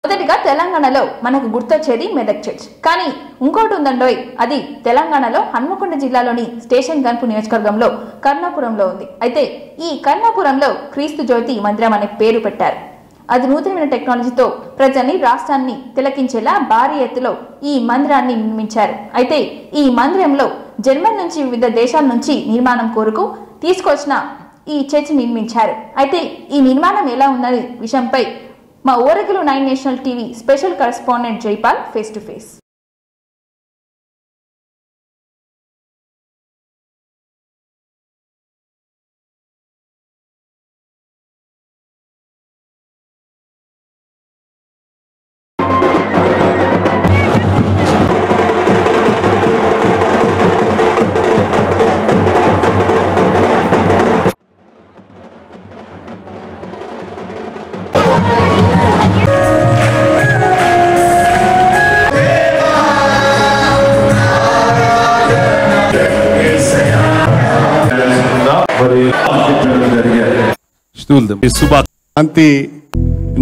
మొదటిగా తెలంగాణలో మనకు గుర్తొచ్చేది మెదక్ చర్చ్. కానీ ఇంకోటి ఉందండోయ్, అది తెలంగాణలో హన్మకొండ జిల్లాలోని స్టేషన్ గన్పు నియోజకవర్గంలో కర్ణాపురంలో ఉంది. అయితే ఈ కర్ణాపురంలో క్రీస్తు జ్యోతి మందిరం అనే పేరు పెట్టారు. అది నూతనమైన టెక్నాలజీతో ప్రజల్ని రాష్ట్రాన్ని తిలకించేలా భారీ ఎత్తులో ఈ మందిరాన్ని నిర్మించారు. అయితే ఈ మందిరంలో జర్మన్ నుంచి వివిధ దేశాల నుంచి నిర్మాణం కోరుకు తీసుకొచ్చిన ఈ చర్చ్ నిర్మించారు. అయితే ఈ నిర్మాణం ఎలా ఉన్నది విషయంపై మా ఓరకిలో 9 national TV special correspondent Jaipal face to face.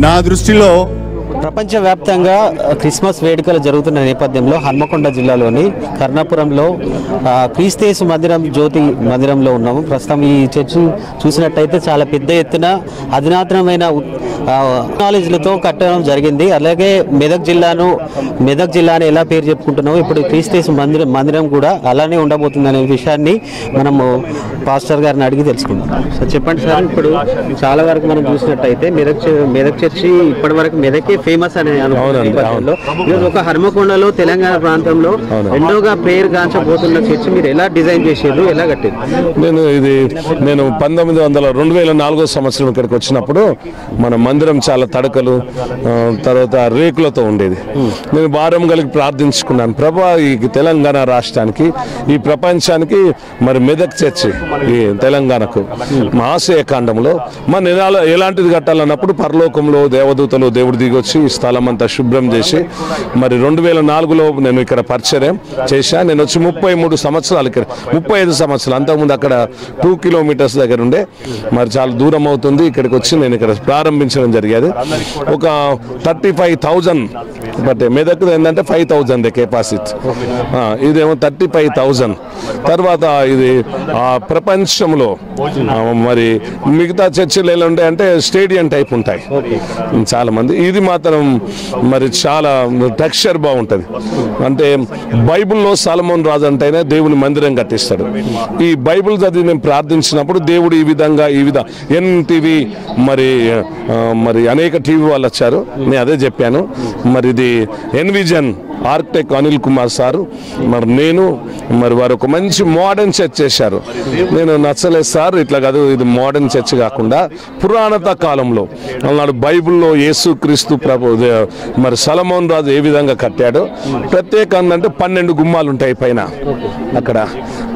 నా దృష్టిలో ప్రపంచవ్యాప్తంగా క్రిస్మస్ వేడుకలు జరుగుతున్న నేపథ్యంలో హన్మకొండ జిల్లాలోని కర్ణాపురంలో క్రీస్తు మందిరం జ్యోతి మందిరంలో ఉన్నాము. ప్రస్తుతం ఈ చర్చ్ చూసినట్టయితే చాలా పెద్ద ఎత్తున అధునాతనమైన టెక్నాలజీలతో కట్టడం జరిగింది. అలాగే మెదక్ జిల్లాని ఎలా పేరు చెప్పుకుంటున్నాము, ఇప్పుడు క్రీస్తు మందిరం కూడా అలానే ఉండబోతుంది అనే విషయాన్ని మనము పాస్టర్ గారిని అడిగి తెలుసుకుందాం. సార్ చెప్పండి సార్, ఇప్పుడు చాలా వరకు మనం చూసినట్టయితే మెదక్ చర్చి ఇప్పటి వరకు మెదకే ఫేమస్ అనే అనుకుంటున్నాం. ఈరోజు ఒక హన్మకొండలో తెలంగాణ ప్రాంతంలో రెండోగా పేరు గాంచబోతున్న చర్చి మీరు ఎలా డిజైన్ చేసారు, ఎలా కట్టారు? నేను 2004 సంవత్సరం ఇక్కడికి వచ్చినప్పుడు మన మందిరం చాలా తడకలు తర్వాత రేకులతో ఉండేది. నేను భారం కలిగి ప్రార్థించుకున్నాను, ప్రభా ఈ తెలంగాణ రాష్ట్రానికి ఈ ప్రపంచానికి మరి మెదక్ చర్చి ఈ తెలంగాణకు మా ఆశయ కాండంలో మన ఎలాంటిది కట్టాలన్నప్పుడు పరలోకంలో దేవదూతలు దేవుడు దిగొచ్చి ఈ స్థలం అంతా శుభ్రం చేసి మరి 2004లో నేను ఇక్కడ పరిచయం చేశా. నేను వచ్చి 33 సంవత్సరాలు ఇక్కడ 35 సంవత్సరాలు అంతకుముందు అక్కడ 2 కిలోమీటర్స్ దగ్గర ఉండే మరి చాలా దూరం అవుతుంది. ఇక్కడికి వచ్చి నేను ఇక్కడ ప్రారంభించడం జరిగేది. ఒక 35,000 బట్ మెదక్ ఏంటంటే 5,000 కెపాసిటీ, ఇదేమో 35,000. తర్వాత ఇది ప్రపంచంలో మరి మిగతా చర్చిలు ఎలా ఉంటాయి అంటే స్టేడియం టైప్ ఉంటాయి చాలా మంది. ఇది మాత్రం మరి చాలా టెక్స్చర్ బాగుంటుంది. అంటే బైబిల్లో సొలొమోను రాజు అంటేనే దేవుని మందిరం కట్టిస్తాడు. ఈ బైబిల్ చదివి నేను ప్రార్థించినప్పుడు దేవుడు ఈ విధంగా ఎన్టీవీ మరి అనేక టీవీ వాళ్ళు వచ్చారు, నేను అదే చెప్పాను. మరి ఇది envision architect Anil Kumar sir మరి వారు ఒక మంచి మోడర్న్ చర్చ్ చేశారు. నేను నచ్చలేదు సార్, ఇట్లా కాదు, ఇది మోడర్న్ చర్చ్ కాకుండా పురాణత కాలంలో అన్నాడు బైబిల్లో యేసుక్రీస్తు ప్రభు మరి సొలొమోను రాజు ఏ విధంగా కట్టాడో ప్రత్యేకంగా అంటే 12 గుమ్మాలు ఉంటాయి పైన అక్కడ.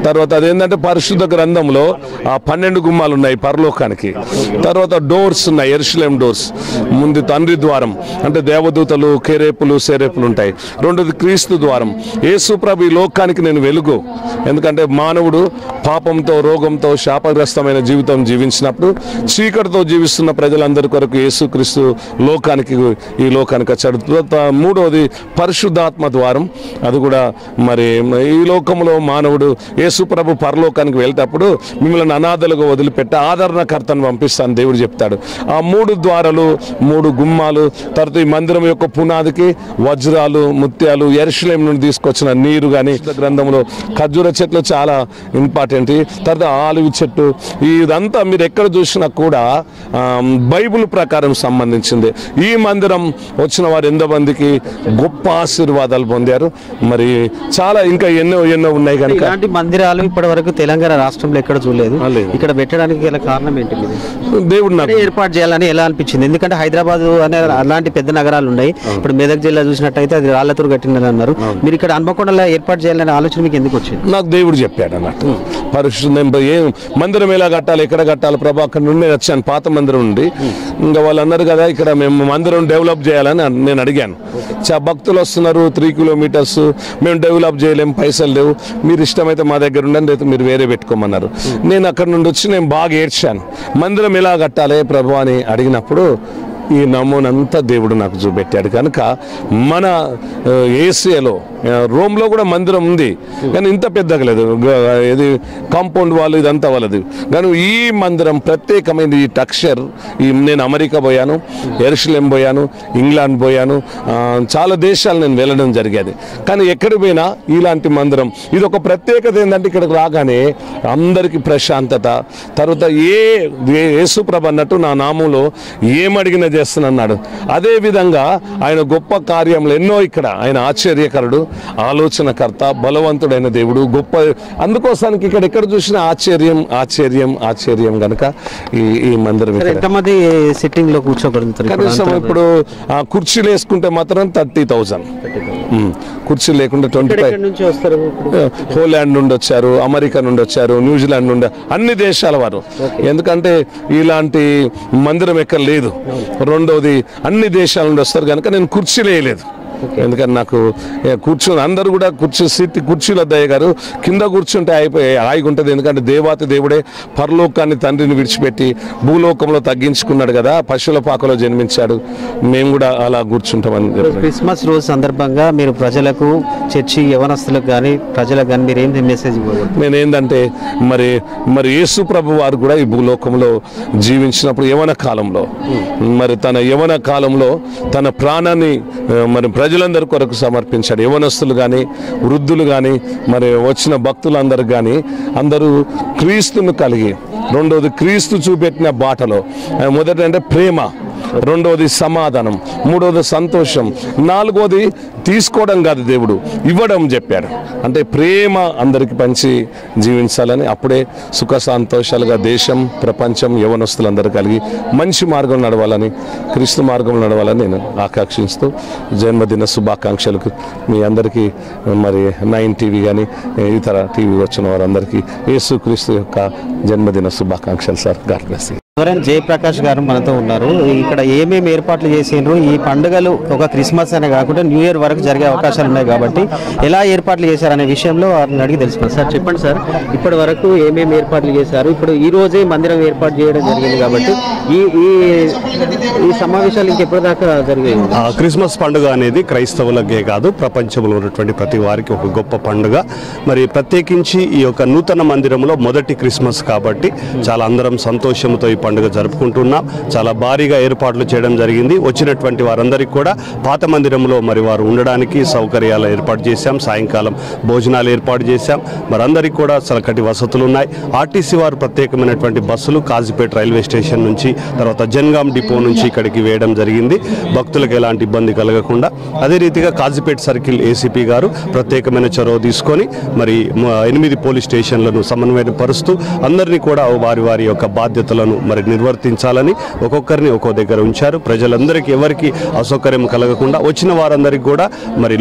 తర్వాత అదేంటంటే పరిశుద్ధ గ్రంథంలో ఆ 12 గుమ్మాలు ఉన్నాయి పరలోకానికి. తర్వాత డోర్స్ ఉన్నాయి, యెరూషలేం డోర్స్. ముందు తండ్రి ద్వారం అంటే దేవదూతలు కేరేపులు సేరేపులు ఉంటాయి. రెండోది క్రీస్తు ద్వారం. యేసు ప్రభు ఈ లోకానికి నేను వెలుగు. ఎందుకంటే మానవుడు పాపంతో రోగంతో శాపగ్రస్తమైన జీవితం జీవించినప్పుడు చీకటితో జీవిస్తున్న ప్రజలందరి కొరకు యేసుక్రీస్తు ఈ లోకానికి వచ్చాడు. మూడవది పరిశుద్ధాత్మ ద్వారం. అది కూడా మరి ఈ లోకంలో మానవుడు యేసు ప్రభు పరలోకానికి వెళ్తేటప్పుడు మిమ్మల్ని అనాథలుగా వదిలిపెట్టి ఆదరణకర్తను పంపిస్తాను దేవుడు చెప్తాడు. ఆ 3 ద్వారాలు 3 గుమ్మాలు. తర్వాత ఈ మందిరం యొక్క పునాదికి వజ్రాలు ముత్యాలు యెరూషలేం నుండి తీసుకొచ్చిన నీరు కానీ గ్రంథంలో ఖర్జూర చెట్లు చాలా ఇంపార్టెంట్. తర్వాత ఆలివ్ చెట్టు. ఇదంతా మీరు ఎక్కడ చూసినా కూడా బైబిల్ ప్రకారం సంబంధించింది. ఈ మందిరం వచ్చిన వారు ఎంతమందికి గొప్ప ఆశీర్వాదాలు పొందారు. మరి చాలా ఇంకా ఎన్నో ఉన్నాయి కనుక ఇలాంటి మందిరాలు ఇప్పటి వరకు తెలంగాణ రాష్ట్రంలో ఎక్కడ చూడలేదు. ఇక్కడ పెట్టడానికి గల కారణం ఏంటి? దేవుడు నాకు ఏర్పాటు చేయాలని ఎలా అనిపించింది? ఎందుకంటే హైదరాబాద్ అనే అలాంటి పెద్ద నగరాలు ఉన్నాయి. ఇప్పుడు మెదక్ జిల్లా చూసినట్టయితే అది రాళ్లతూరు కట్టినని అన్నారు. మీరు ఇక్కడ హన్మకొండలో ఏర్పాటు చేయాలనే ఆలోచన మీకు ఎందుకు వచ్చింది? నాకు దేవుడు చెప్పాడు అన్నట్టు. మందిరం ఎలా కట్టాలి, ఎక్కడ కట్టాలి ప్రభా, అక్కడ నుండి వచ్చాను పాత మందిరం నుండి. ఇంకా వాళ్ళు అన్నారు కదా ఇక్కడ మేము మందిరం డెవలప్ చేయాలని నేను అడిగాను. భక్తులు వస్తున్నారు 3 కిలోమీటర్స్, మేము డెవలప్ చేయలేము, పైసలు లేవు, మీరు ఇష్టమైతే మా దగ్గర ఉండండి, అయితే మీరు వేరే పెట్టుకోమన్నారు. నేను అక్కడ నుండి వచ్చి నేను బాగా ఏడ్చాను. మందిరం ఎలా కట్టాలి ప్రభు అని అడిగినప్పుడు ఈ నమూనంతా దేవుడు నాకు చూపెట్టాడు. కనుక మన ఏసియాలో రోమ్లో కూడా మందిరం ఉంది, కానీ ఇంత పెద్దగా లేదు. ఇది కాంపౌండ్ వాళ్ళు ఇదంతా వాళ్ళది. కానీ ఈ మందిరం ప్రత్యేకమైనది. ఈ టెక్స్చర్ నేను అమెరికా పోయాను, యెరూషలేం పోయాను, ఇంగ్లాండ్ పోయాను, చాలా దేశాలు నేను వెళ్ళడం జరిగేది. కానీ ఎక్కడికి పోయినా ఇలాంటి మందిరం ఇది ఒక ప్రత్యేకత. ఏంటంటే ఇక్కడికి రాగానే అందరికీ ప్రశాంతత. తర్వాత యేసుప్రభు అన్నట్టు నా నామంలో ఏమడిగినా చేస్తానన్నాడు. అదేవిధంగా ఆయన గొప్ప కార్యములు ఎన్నో. ఇక్కడ ఆయన ఆశ్చర్యకరుడు, ఆలోచనకర్త, బలవంతుడైన దేవుడు, గొప్ప. అందుకోసానికి ఇక్కడ ఎక్కడ చూసినా ఆశ్చర్యం ఆశ్చర్యం ఆశ్చర్యం. కనుక ఈ మందిరం ఎంతమంది సిట్టింగ్ లో కూర్చోగలుగుతారు? కనీసం ఇప్పుడు కుర్చీలు వేసుకుంటే మాత్రం 30,000, కుర్చీ లేకుండా 25. పోలాండ్ నుండి వచ్చారు, అమెరికా నుండి వచ్చారు, న్యూజిలాండ్ నుండి, అన్ని దేశాల వారు. ఎందుకంటే ఇలాంటి మందిరం ఎక్కడ లేదు. రెండవది అన్ని దేశాల నుండి వస్తారు కనుక నేను కుర్చీలు వేయలేదు. ఎందుకంటే నాకు కూర్చొని అందరూ కూడా కుర్చీలు వద్దయ్య గారు కింద కూర్చుంటే హాయిగా ఉంటుంది. ఎందుకంటే దేవాతి దేవుడే పరలోకాన్ని తండ్రిని విడిచిపెట్టి భూలోకంలో తగ్గించుకున్నాడు కదా, పశువుల పాకలో జన్మించాడు. మేము కూడా అలా కూర్చుంటామని. క్రిస్మస్ రోజు సందర్భంగా మీరు ప్రజలకు, చర్చి యవనస్తులకు కానీ ప్రజలకు కానీ మీరు ఏంటి మెసేజ్ ఇవ్వాలి? నేనేందంటే మరి యేసు ప్రభు వారు కూడా ఈ భూలోకంలో జీవించినప్పుడు యవన కాలంలో తన యవన కాలంలో తన ప్రాణాన్ని ప్రజలందరి కొరకు సమర్పించాడు. యవనస్తులు కానీ వృద్ధులు కానీ వచ్చిన భక్తులందరూ కానీ అందరూ క్రీస్తును కలిగి, రెండవది క్రీస్తు చూపెట్టిన బాటలో, మొదటి అంటే ప్రేమ, రెండవది సమాధానం, మూడవది సంతోషం, నాలుగవది తీసుకోవడం కాదు దేవుడు ఇవ్వడం చెప్పాడు. అంటే ప్రేమ అందరికి పంచి జీవించాలని, అప్పుడే సుఖ సంతోషాలుగా దేశం, ప్రపంచం, యవనస్తులందరూ కలిగి మంచి మార్గం నడవాలని, క్రీస్తు మార్గం నడవాలని నేను ఆకాంక్షిస్తూ జన్మదిన శుభాకాంక్షలకు మీ అందరికీ 9 టీవీ కానీ ఇతర టీవీ వచ్చిన వారందరికీ యేసుక్రీస్తు యొక్క జన్మదిన శుభాకాంక్షలు sir. God bless you. Jayaprakash గారు మనతో ఉన్నారు. ఇక్కడ ఏమేమి ఏర్పాట్లు చేసిండ్రు? ఈ పండుగలు ఒక క్రిస్మస్ అనే కాకుండా న్యూ ఇయర్ వరకు జరిగే అవకాశాలు ఉన్నాయి కాబట్టి ఎలా ఏర్పాట్లు చేశారనే విషయంలో వారిని అడిగి తెలుసుకున్నాం. సార్ చెప్పండి సార్, ఇప్పటి వరకు ఏమేమి ఏర్పాట్లు చేశారు? ఇప్పుడు ఈ రోజే మందిరం ఏర్పాటు చేయడం జరిగింది కాబట్టి ఈ సమావేశాలు ఇంకెప్పటి దాకా జరిగాయి? క్రిస్మస్ పండుగ అనేది క్రైస్తవులకే కాదు, ప్రపంచంలో ఉన్నటువంటి ప్రతి వారికి ఒక గొప్ప పండుగ. ప్రత్యేకించి ఈ యొక్క నూతన మందిరంలో మొదటి క్రిస్మస్ కాబట్టి చాలా అందరం సంతోషంతో ఈ పండుగ జరుపుకుంటున్నాం. చాలా భారీగా ఏర్పాట్లు చేయడం జరిగింది. వచ్చినటువంటి వారందరికీ కూడా పాత మందిరంలో వారు ఉండడానికి సౌకర్యాలు ఏర్పాటు చేశాం. సాయంకాలం భోజనాలు ఏర్పాటు చేశాం. అందరికీ కూడా చక్కటి వసతులు ఉన్నాయి. ఆర్టీసీ వారు ప్రత్యేకమైనటువంటి బస్సులు కాజీపేట రైల్వే స్టేషన్ నుంచి, తర్వాత జన్గాం డిపో నుంచి ఇక్కడికి వేయడం జరిగింది, భక్తులకు ఎలాంటి ఇబ్బంది కలగకుండా. అదే రీతిగా కాజీపేట సర్కిల్ ఏసీపీ గారు ప్రత్యేకమైన చొరవ తీసుకొని 8 పోలీస్ స్టేషన్లను సమన్వయపరుస్తూ అందరినీ కూడా వారి వారి యొక్క బాధ్యతలను నిర్వర్తించాలని ఒక్కొక్కరిని ఒక్కో దగ్గర ఉంచారు. ప్రజలందరికీ ఎవరికి అసౌకర్యం కలగకుండా వచ్చిన వారందరికీ కూడా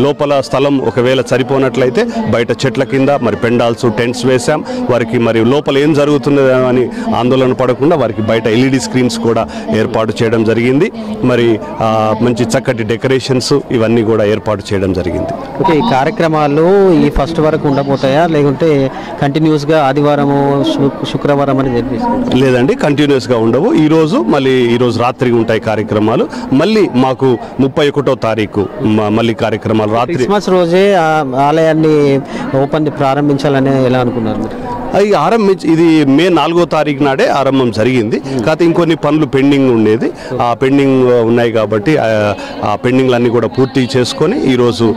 లోపల స్థలం ఒకవేళ సరిపోనట్లయితే బయట చెట్ల కింద పెండాల్స్, టెంట్స్ వేశాం. వారికి లోపల ఏం జరుగుతుందో అని ఆందోళన పడకుండా వారికి బయట LED స్క్రీన్స్ కూడా ఏర్పాటు చేయడం జరిగింది. మంచి చక్కటి డెకరేషన్స్ ఇవన్నీ కూడా ఏర్పాటు చేయడం జరిగింది. ఓకే, ఈ కార్యక్రమాలు ఈ ఫస్ట్ వరకు ఉండబోతాయా లేకుంటే కంటిన్యూస్గా ఆదివారం శుక్రవారం అని జరిపిస్తారు? లేదండి, కంటిన్యూస్గా ఉండవు. ఈరోజు రాత్రి ఉంటాయి కార్యక్రమాలు. మళ్ళీ మాకు 31వ తారీఖు మళ్ళీ కార్యక్రమాలు రాత్రి. క్రిస్మస్ రోజే ఆలయాన్ని ప్రారంభించాలని ఎలా అనుకున్నారు? ఇది మే 4వ తారీఖు నాడే ఆరంభం జరిగింది. కాకపోతే ఇంకొన్ని పనులు పెండింగ్ ఉండేది. ఆ పెండింగ్ ఉన్నాయి కాబట్టి ఆ పెండింగ్లన్నీ కూడా పూర్తి చేసుకొని ఈరోజు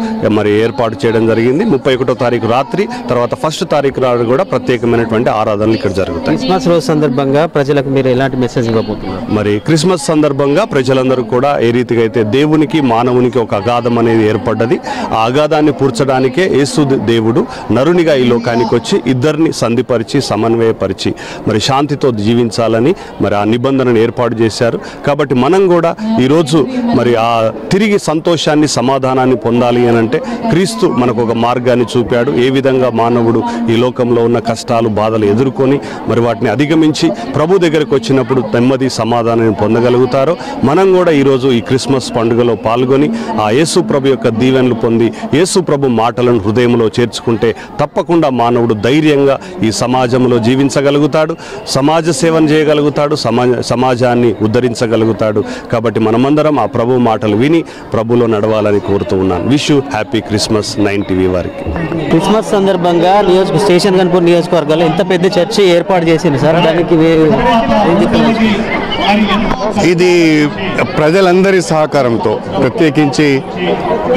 ఏర్పాటు చేయడం జరిగింది. 31వ తారీఖు రాత్రి, తర్వాత 1st తారీఖు నాడు కూడా ప్రత్యేకమైనటువంటి ఆరాధనలు ఇక్కడ జరుగుతాయి. క్రిస్మస్ రోజు సందర్భంగా ప్రజలకు మీరు ఎలాంటి మెసేజ్ ఇవ్వబోతున్నారు? క్రిస్మస్ సందర్భంగా ప్రజలందరూ కూడా ఏ రీతిగా అయితే దేవునికి మానవునికి ఒక అగాధం అనేది ఏర్పడ్డది, ఆ అగాధాన్ని పూడ్చడానికే యేసు దేవుడు నరునిగా ఈ లోకానికి వచ్చి ఇద్దరిని పరిచి సమన్వయపరిచి శాంతితో జీవించాలని ఆ నిబంధనను ఏర్పాటు చేశారు. కాబట్టి మనం కూడా ఈరోజు ఆ తిరిగి సంతోషాన్ని, సమాధానాన్ని పొందాలి అని అంటే క్రీస్తు మనకు ఒక మార్గాన్ని చూపాడు. ఏ విధంగా మానవుడు ఈ లోకంలో ఉన్న కష్టాలు, బాధలు ఎదుర్కొని వాటిని అధిగమించి ప్రభు దగ్గరకు వచ్చినప్పుడు నెమ్మది, సమాధానాన్ని పొందగలుగుతారో మనం కూడా ఈరోజు ఈ క్రిస్మస్ పండుగలో పాల్గొని ఆ యేసు ప్రభు యొక్క దీవెనలు పొంది యేసు ప్రభు మాటలను హృదయంలో చేర్చుకుంటే తప్పకుండా మానవుడు ధైర్యంగా ఈ సమాజంలో జీవించగలుగుతాడు, సమాజ సేవను చేయగలుగుతాడు, సమాజాన్ని ఉద్ధరించగలుగుతాడు. కాబట్టి మనమందరం ఆ ప్రభు మాటలు విని ప్రభులో నడవాలని కోరుతూ ఉన్నాను. Wish you happy Christmas 9 TV వారికి. క్రిస్మస్ సందర్భంగా స్టేషన్ గన్పూర్ నియోజకవర్గాల్లో ఇంత పెద్ద చర్చి ఏర్పాటు చేసింది సార్. దానికి ఇది ప్రజలందరి సహకారంతో, ప్రత్యేకించి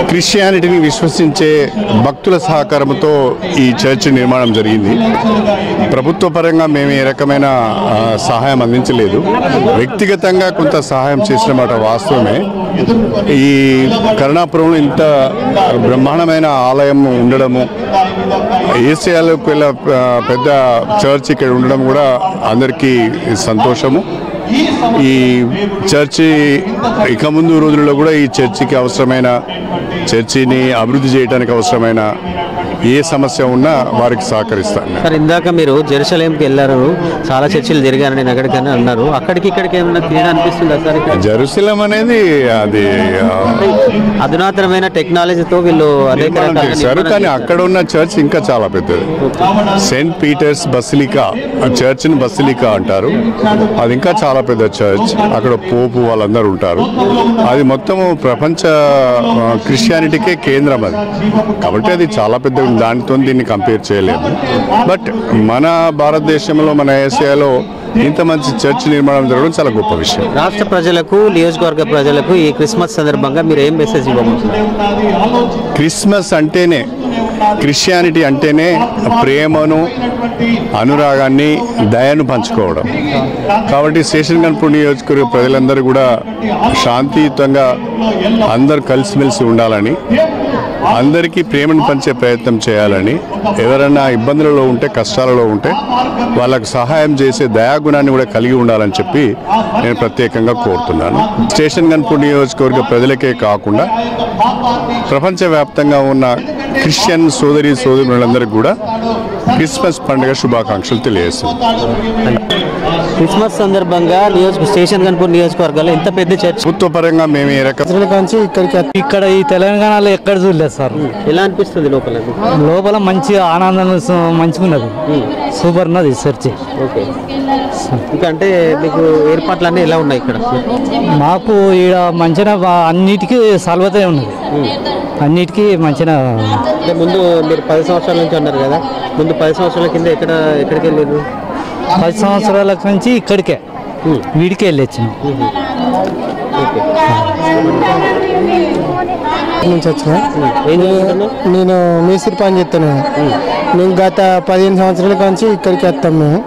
క్రిస్టియానిటీని విశ్వసించే భక్తుల సహకారంతో ఈ చర్చ్ నిర్మాణం జరిగింది. ప్రభుత్వ పరంగా మేము ఏ రకమైన సహాయం అందించలేదు, వ్యక్తిగతంగా కొంత సహాయం చేసిన మాట వాస్తవమే. ఈ కరుణాపురంలో ఇంత బ్రహ్మాండమైన ఆలయం ఉండడము, ఏసియాలోకి వెళ్ళే పెద్ద చర్చ్ ఇక్కడ ఉండడం కూడా అందరికీ సంతోషము. ఈ చర్చి ఇక ముందు రోజుల్లో కూడా ఈ చర్చికి అవసరమైన, చర్చిని అభివృద్ధి చేయడానికి అవసరమైన ఏ సమస్య ఉన్నా వారికి సహకరిస్తాను. సార్, ఇందాక మీరు జెరూసలేంకి వెళ్ళారు, చాలా చర్చిలు తిరిగారని ఎక్కడికైనా అన్నారు. అక్కడికి ఇక్కడికి ఏమైనా తేడా అనిపిస్తుందా సార్? జెరూసలేం అనేది అది అధునాతనమైన టెక్నాలజీతో వీళ్ళు చేశారు, కానీ అక్కడ ఉన్న చర్చ్ ఇంకా చాలా పెద్దది. సెయింట్ పీటర్స్ బసిలికా చర్చ్ని బసిలికా అంటారు. అది ఇంకా చాలా పెద్ద చర్చ్. అక్కడ పోపు వాళ్ళందరూ ఉంటారు. అది మొత్తము ప్రపంచ క్రిస్టియానిటీకే కేంద్రం అది. కాబట్టి అది చాలా పెద్ద, దానితో దీన్ని కంపేర్ చేయలేము. బట్ మన భారతదేశంలో, మన ఏషియాలో ఇంత మంచి చర్చ్ నిర్మాణం జరగడం చాలా గొప్ప విషయం. రాష్ట్ర ప్రజలకు, నియోజకవర్గ ప్రజలకు ఈ క్రిస్మస్ సందర్భంగా మీరు ఏం మెసేజ్ ఇవ్వబోతున్నారు? క్రిస్మస్ అంటేనే, క్రిస్టియానిటీ అంటేనే ప్రేమను, అనురాగాన్ని, దయను పంచుకోవడం. కాబట్టి స్టేషన్ గన్పూర్ నియోజకవర్గ ప్రజలందరూ కూడా శాంతియుతంగా అందరూ కలిసిమెలిసి ఉండాలని, అందరికీ ప్రేమను పంచే ప్రయత్నం చేయాలని, ఎవరైనా ఇబ్బందులలో ఉంటే, కష్టాలలో ఉంటే వాళ్ళకు సహాయం చేసే దయాగుణాన్ని కూడా కలిగి ఉండాలని చెప్పి నేను ప్రత్యేకంగా కోరుతున్నాను. స్టేషన్ గన్పూర్ నియోజకవర్గ ప్రజలకే కాకుండా ప్రపంచవ్యాప్తంగా ఉన్న క్రిస్టియన్ సోదరులందరికీ కూడా క్రిస్మస్ పండుగ శుభాకాంక్షలు తెలియజేస్తుంది. క్రిస్మస్ సందర్భంగా స్టేషన్ గన్పూర్ నియోజకవర్గాల్లో ఇంత పెద్ద చర్చ్ ప్రభుత్వ పరంగా మేము ఏ రకం ఇక్కడ ఈ తెలంగాణలో ఎక్కడ చూడలేదు సార్. ఎలా అనిపిస్తుంది లోపల? లోపల మంచి ఆనందం, మంచిగా ఉన్నది, సూపర్ ఉన్నది చర్చి. ఓకే, ఇంకా అంటే మీకు ఏర్పాట్లు అన్నీ ఎలా ఉన్నాయి ఇక్కడ? మాకు ఈడ మంచిగా అన్నిటికీ సల్వతే ఉన్నది, అన్నిటికీ మంచిగా. అంటే ముందు మీరు 10 సంవత్సరాల నుంచి అన్నారు కదా, ముందు 10 సంవత్సరాల కింద ఎక్కడికి వెళ్ళారు? 10 సంవత్సరాల నుంచి ఇక్కడికే, వీడికే వెళ్ళొచ్చాను. నుంచి వచ్చిన నేను మేస్త్రి పని చేస్తాను. మేము గత 15 సంవత్సరాల నుంచి ఇక్కడికి వస్తాం మేము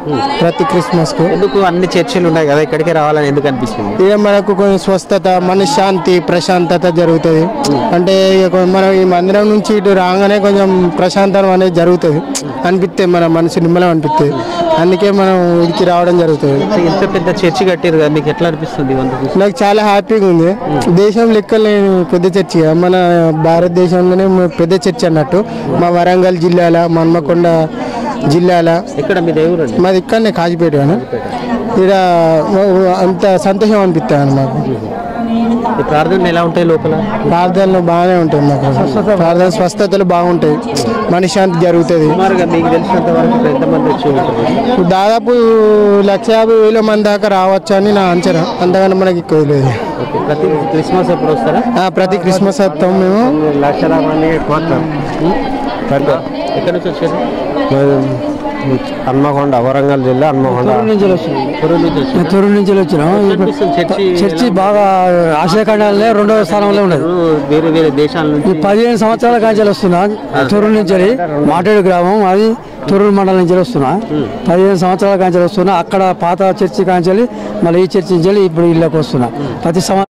ప్రతి క్రిస్మస్కు. ఎందుకు అన్ని చర్చిలు ఉన్నాయి కదా, ఇక్కడికి రావాలని ఎందుకు అనిపిస్తుంది? ఇక మనకు కొంచెం స్వస్థత, మనశ్శాంతి, ప్రశాంతత జరుగుతుంది. అంటే మనం ఈ మందిరం నుంచి ఇటు రాగానే కొంచెం ప్రశాంతం అనేది జరుగుతుంది అనిపిస్తే, మన మనసు నిమ్మలం అనిపిస్తుంది. అందుకే మనం ఇడికి రావడం జరుగుతుంది. ఎంత పెద్ద చర్చి కట్టారు కదా, మీకు ఎట్లా అనిపిస్తుంది? నాకు చాలా హ్యాపీగా ఉంది. దేశం లెక్కలేని పెద్ద చర్చి, మన భారతదేశంలోనే పెద్ద చర్చి అన్నట్టు. మా వరంగల్ జిల్లాలో, హన్మకొండ జిల్లాలో. ఇక్కడ మీ దేవుడు? మాది ఇక్కడనే కాజిపేట. ఇక్కడ అంత సంతోషం అనిపిస్తుంది మాకు. ప్రార్థనలు ఎలా ఉంటాయి లోపల? ప్రార్థనలు బాగానే ఉంటాయి మాకు. ప్రార్థన స్వస్థతలు బాగుంటాయి, మనశ్శాంతి జరుగుతుంది. మీకు తెలిసినంత వరకు ఎంతమంది వచ్చి ఉంటారు? దాదాపు 150,000 మంది దాకా రావచ్చు అని నా అంచనా. అంతగానో మనకి ఎక్కువ లేదు. ప్రతి క్రిస్మస్ ఎప్పుడు వస్తారా? ప్రతి క్రిస్మస్ వస్తాం మేము. ఎక్కడి నుంచి వచ్చారు? హన్మకొండ, వరంగల్ జిల్లా హన్మకొండ తూరు నుంచి వచ్చినాం. చర్చి బాగా ఆశయఖండాలనే 2వ స్థానంలో ఉన్నది. వేరే వేరే దేశాల నుంచి 15 సంవత్సరాల కాంచెలు వస్తున్నా. తూరు నుంచి మాటేడు గ్రామం, అది తూరూరు మండలం నుంచి వస్తున్నా. 15 సంవత్సరాల కాంచెలు వస్తున్నా. అక్కడ పాత చర్చి కాంచెలి మళ్ళీ ఈ చర్చి నుంచి ఇప్పుడు ఇళ్ళకి వస్తున్నా. ప్రతి సంవత్సరం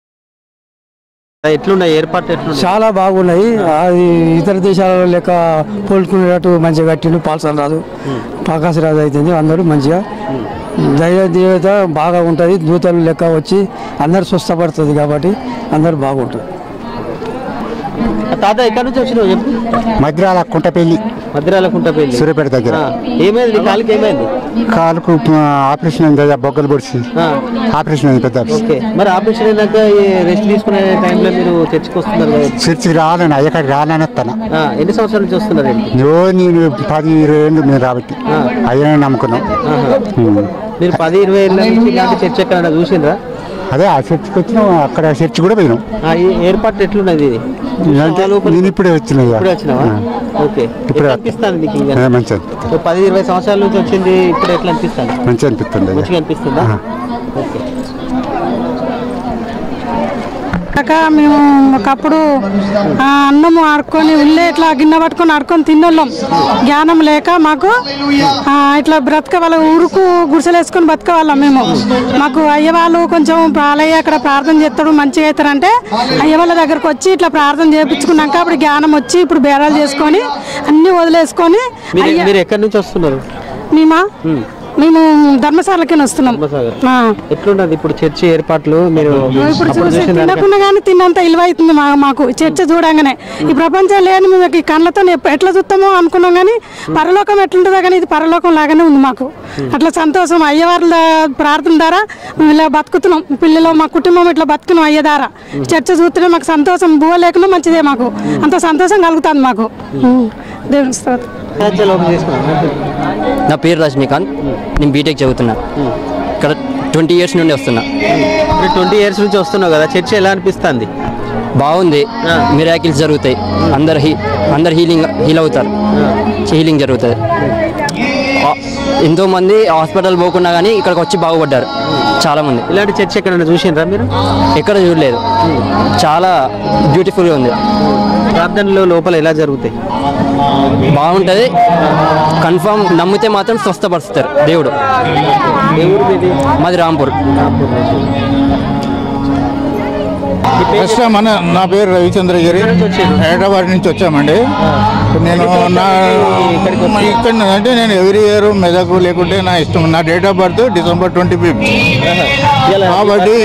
ఎట్లున్నాయి ఏర్పాట్లు? చాలా బాగున్నాయి. అది ఇతర దేశాల లెక్క పోల్చుకునేటట్టు మంచిగా కట్టిండు. పాల్సన్ రాజు, ప్రకాశ్ రాజు అయితే అందరూ మంచిగా దైవ దేవత బాగా ఉంటుంది. దూతలు లెక్క వచ్చి అందరు స్వస్థపడుతుంది కాబట్టి అందరూ బాగుంటుంది. తాత ఎక్కడి నుంచి వచ్చినావు చెప్పు. మద్రాల కుంటపల్లి మద్రాల కుంటపల్లి సూర్యాపేట దగ్గర. ఏమైంది నీ కాలుకి ఏమైంది? కాలుకు ఆపరేషన్ అయింది కదా, బొగ్గలు పొడిచి ఆపరేషన్ అయింది పెద్ద. ఓకే, మరి ఆపరేషన్ అయినాక రెస్ట్ తీసుకునే టైంలో మీరు చర్చికి వస్తున్నారు కదా? చర్చికి రాలేను, అయ్యకాడికి రాలేని వస్తాను. ఎన్ని సంవత్సరాల నుంచి వస్తున్నారు? నేను 10-20 ఏళ్ళు మేము రాబట్టి అయ్యనే నమ్ముకున్నాం. మీరు 10-20 ఏళ్ళ నుంచి ఇలాంటి చర్చ ఎక్కడ చూసిండ్రా? అదే ఆ చర్చికి వచ్చినాం, అక్కడ చర్చి కూడా పోయినాం. ఏర్పాటు ఎట్లున్నది? నేను ఇప్పుడే వచ్చినావా? ఓకే, ఇప్పుడే అనిపిస్తుంది నీకు? మంచిది. 10-20 సంవత్సరాల నుంచి వచ్చింది, ఇప్పుడు ఎట్లా అనిపిస్తుంది? మంచిగా అనిపిస్తుంది. మంచిగా అనిపిస్తుందా? ఓకే. మేము ఒకప్పుడు అన్నము ఆడుకొని ఉల్లే ఇట్లా గిన్నె పట్టుకొని ఆడుకొని తిన్నోళ్ళం. జ్ఞానం లేక మాకు ఇట్లా బ్రతక వాళ్ళ ఊరుకు గుడిసెలు వేసుకొని బతకవాళ్ళం మేము. మాకు అయ్య వాళ్ళు కొంచెం పాలయ్య అక్కడ ప్రార్థన చేస్తాడు మంచిగా అవుతారంటే అయ్య వాళ్ళ దగ్గరకు వచ్చి ఇట్లా ప్రార్థన చేయించుకున్నాక అప్పుడు జ్ఞానం వచ్చి ఇప్పుడు బేరాలు చేసుకొని అన్ని వదిలేసుకొని. మీరు ఎక్కడి నుంచి వస్తున్నారు? మేము ధర్మశాలకి వస్తున్నాం. ఎట్లున్నది ఇప్పుడు చర్చి ఏర్పాట్లు? మీరు ఇప్పుడు తినకుండా కానీ తిన్నంత ఇలువ అవుతుంది మాకు చర్చ చూడంగానే. ఈ ప్రపంచం లేని మేము ఈ కళ్ళతో ఎట్లా చూస్తామో అనుకున్నాం కానీ పరలోకం ఎట్లుంటుందో కానీ ఇది పరలోకం లాగానే ఉంది మాకు. అట్లా సంతోషం అయ్యవార్ల ప్రార్థన ద్వారా మేము ఇలా బతుకుతున్నాం. పిల్లలు మా కుటుంబం ఇట్లా బతుకున్నాం అయ్య ద్వారా. చర్చ చూస్తేనే మాకు సంతోషం, బువ్వ లేకుండా మంచిదే మాకు, అంత సంతోషం కలుగుతుంది మాకు. దేవుని స్తోత్రం. నా పేరు రజనీకాంత్, నేను బీటెక్ చదువుతున్నా. ఇక్కడ 20 years నుండి వస్తున్నా. 20 years నుంచి వస్తున్నావు కదా, చర్చ ఎలా అనిపిస్తుంది? బాగుంది, మిరాకిల్స్ జరుగుతాయి, అందరు హీల్ అవుతారు, హీలింగ్ జరుగుతుంది. ఎంతోమంది హాస్పిటల్ పోకున్నా కానీ ఇక్కడికి వచ్చి బాగుపడ్డారు చాలామంది. ఇలాంటి చర్చ ఎక్కడైనా చూసిండ్రా మీరు? ఎక్కడ చూడలేదు, చాలా బ్యూటిఫుల్గా ఉంది. ప్రార్థనలో లోపల ఎలా జరుగుతాయి? బాగుంటుంది, కన్ఫర్మ్ నమ్మితే మాత్రం స్వస్థపరుస్తారు దేవుడు. మాది రాంపూర్. నా పేరు రవిచంద్రగిరి, హైదరాబాద్ నుంచి వచ్చామండి. నేను ఇక్కడ అంటే నేను ఎవ్రీ ఇయర్ మెదకు లేకుంటే నా ఇష్టం. నా date of birth December 25th కాబట్టి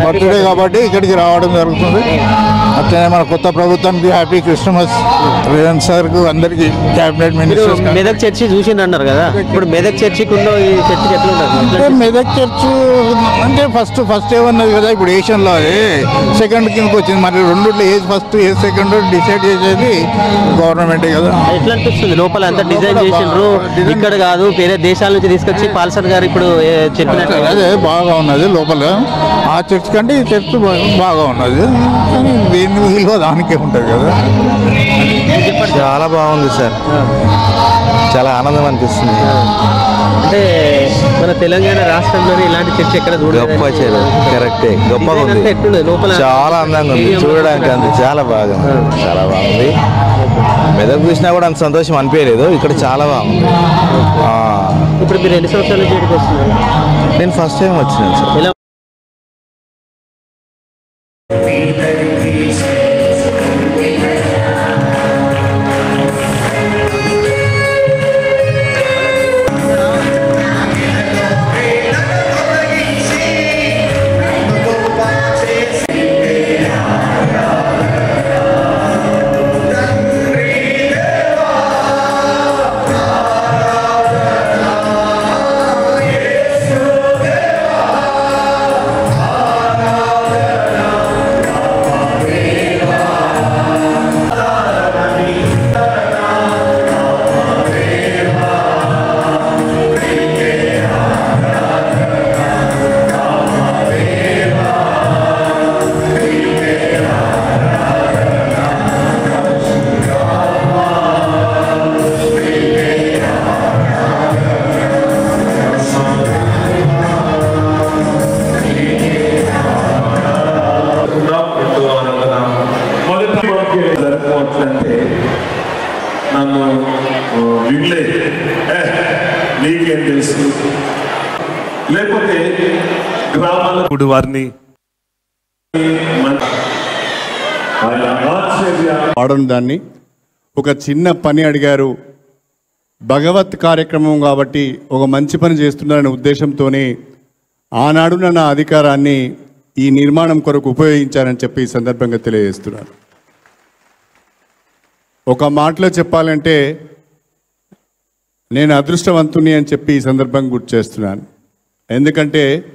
బర్త్డే కాబట్టి ఇక్కడికి రావడం జరుగుతుంది. అట్లనే మన కొత్త ప్రభుత్వానికి హ్యాపీ క్రిస్మస్. రేవంత్ సార్కు అందరికి క్యాబినెట్ మినిస్టర్స్. మెదక్ చర్చి చూసిండు అన్నారు కదా, ఇప్పుడు మెదక్ చర్చికి ఉన్న ఈ చర్చికి ఎట్లా ఉంటుంది? మెదక్ చర్చ్ అంటే ఫస్ట్ ఏమన్నది కదా, ఇప్పుడు ఏషియన్లో సెకండ్ కిందకి వచ్చింది. మరి రెండుట్లో ఏది ఫస్ట్ ఏది సెకండ్ డిసైడ్ చేసేది గవర్నమెంటే కదా. ఎట్లా అనిపిస్తుంది లోపల అంతా డిజైన్ చేసిండ్రు? ఇక్కడ కాదు వేరే దేశాల నుంచి తీసుకొచ్చి పాల్సన్ గారు ఇప్పుడు చెప్పినట్టు అదే బాగా ఉన్నది లోపల. ఆ చర్చ్ కంటే ఈ చర్చ్ బాగా ఉన్నది, కానీ దేని విలువ దానికే ఉంటుంది కదా. చాలా బాగుంది సార్, చాలా ఆనందం అనిపిస్తుంది. అంటే మన తెలంగాణ రాష్ట్రంలోనే ఇలాంటి చర్చ్ ఎక్కడ గొప్ప కరెక్టే, గొప్పగా ఉంది, లోపల చాలా అందంగా ఉంది చూడడానికి. అంత చాలా బాగుంది. మెదక్ చూసినా కూడా అంత సంతోషం అనిపించలేదు, ఇక్కడ చాలా బాగుంది. ఇప్పుడు మీరు ఎన్ని సంవత్సరాల నుంచి ఇక్కడికి వస్తున్నారు? నేను ఫస్ట్ టైం వచ్చినాను సార్. నన్ను వీళ్ళే నీకేం తెలుసు, లేకపోతే గ్రామాల వారిని వాడడం దాన్ని ఒక చిన్న పని అడిగారు. భగవత్ కార్యక్రమం కాబట్టి ఒక మంచి పని చేస్తున్నారనే ఉద్దేశంతోనే ఆనాడు నా అధికారాన్ని ఈ నిర్మాణం కొరకు ఉపయోగించారని చెప్పి ఈ సందర్భంగా తెలియజేస్తున్నారు. ఒక మాటలో చెప్పాలంటే నేను అదృష్టవంతుని అని చెప్పి ఈ సందర్భంగా గుర్తు చేస్తున్నాను. ఎందుకంటే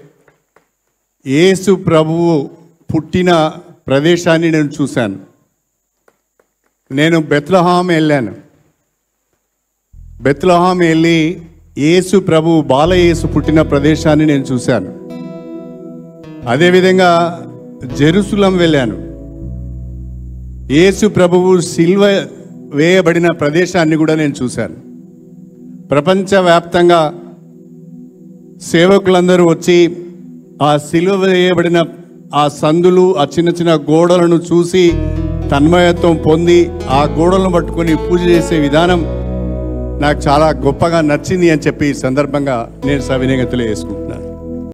యేసు ప్రభువు పుట్టిన ప్రదేశాన్ని నేను చూశాను. నేను బెత్లెహేం వెళ్ళాను. బెత్లెహేం వెళ్ళి యేసు ప్రభువు బాలయేసు పుట్టిన ప్రదేశాన్ని నేను చూశాను. అదేవిధంగా జెరూసలేం వెళ్ళాను. యేసు ప్రభువు సిల్వ వేయబడిన ప్రదేశాన్ని కూడా నేను చూశాను. ప్రపంచవ్యాప్తంగా సేవకులందరూ వచ్చి ఆ సిలువ వేయబడిన ఆ సందులు, ఆ చిన్న చిన్న గోడలను చూసి తన్మయత్వం పొంది ఆ గోడలను పట్టుకొని పూజ చేసే విధానం నాకు చాలా గొప్పగా నచ్చింది అని చెప్పి ఈ సందర్భంగా నేను సవినయంగా తెలియజేసుకుంటున్నాను.